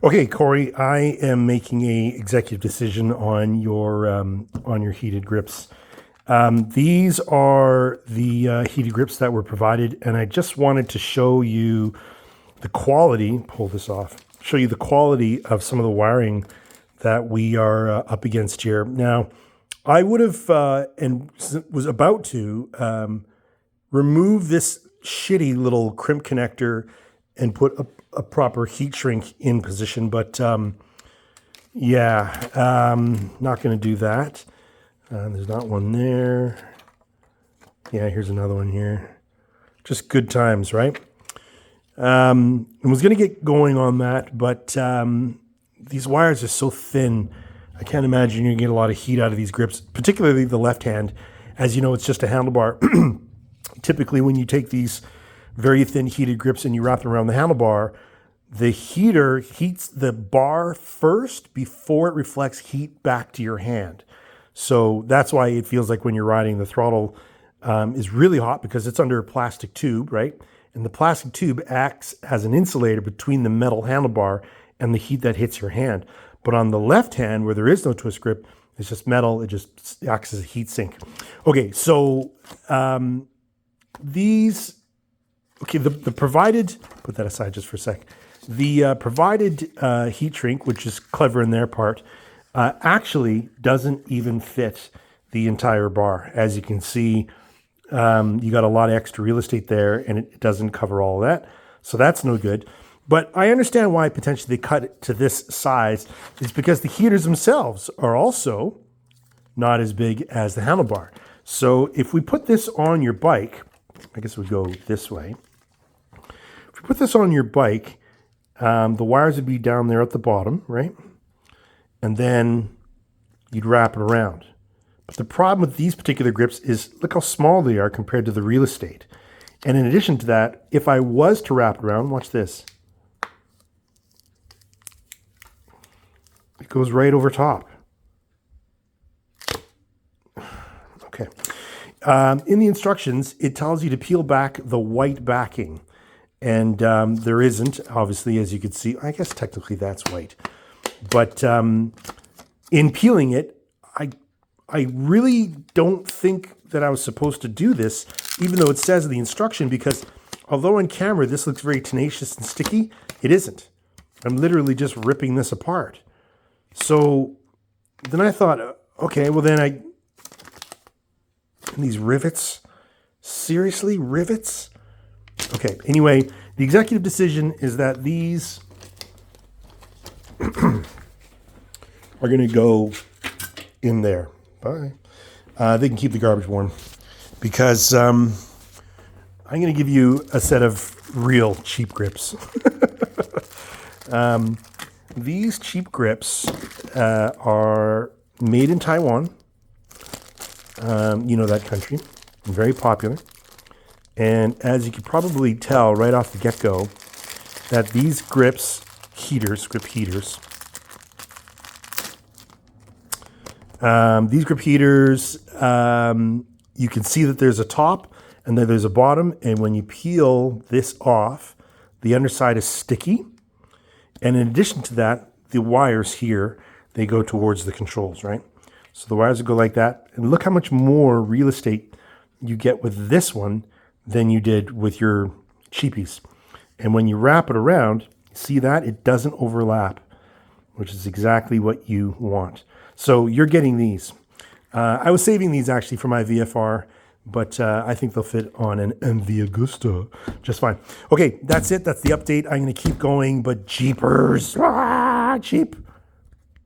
Okay, Corey, I am making a executive decision on your heated grips. These are the heated grips that were provided, and I just wanted to show you the quality. Pull this off. Show you the quality of some of the wiring that we are up against here. Now, I would have and was about to remove this shitty little crimp connector and put a proper heat shrink in position, but not going to do that. There's not one there. Yeah, here's another one here. Just good times, right? I was going to get going on that, but these wires are so thin. I can't imagine you're going to get a lot of heat out of these grips, particularly the left hand. As you know, it's just a handlebar. Typically, when you take these very thin heated grips and you wrap them around the handlebar, the heater heats the bar first before it reflects heat back to your hand. So that's why it feels like when you're riding, the throttle is really hot because it's under a plastic tube, right? And the plastic tube acts as an insulator between the metal handlebar and the heat that hits your hand. But on the left hand, where there is no twist grip, it's just metal. It just acts as a heat sink. Okay, so the provided, put that aside just for a sec. The provided heat shrink, which is clever in their part, actually doesn't even fit the entire bar. As you can see, you got a lot of extra real estate there, and it doesn't cover all of that. So that's no good. But I understand why potentially they cut it to this size. It's because the heaters themselves are also not as big as the handlebar. So if we put this on your bike, I guess we go this way. If you put this on your bike, the wires would be down there at the bottom, right? And then you'd wrap it around. But the problem with these particular grips is look how small they are compared to the real estate. And in addition to that, if I was to wrap it around, watch this. It goes right over top. Okay. In the instructions, it tells you to peel back the white backing. And there isn't, obviously, as you can see. I guess technically that's white. But in peeling it, I really don't think that I was supposed to do this, even though it says in the instruction, because although on camera this looks very tenacious and sticky, it isn't. I'm literally just ripping this apart. So then I thought, okay, well then these rivets, seriously, rivets? Okay, anyway, the executive decision is that these are going to go in there. Bye. They can keep the garbage warm because I'm going to give you a set of real cheap grips. These cheap grips are made in Taiwan. You know that country, very popular. And as you can probably tell right off the get-go, that these grip heaters, you can see that there's a top and then there's a bottom. And when you peel this off, the underside is sticky. And in addition to that, the wires here, they go towards the controls, right? So the wires will go like that. And look how much more real estate you get with this one than you did with your cheapies. And when you wrap it around, see that? It doesn't overlap, which is exactly what you want. So you're getting these. I was saving these actually for my VFR, but I think they'll fit on an MV Agusta just fine. Okay, that's it. That's the update. I'm going to keep going, but jeepers, cheap.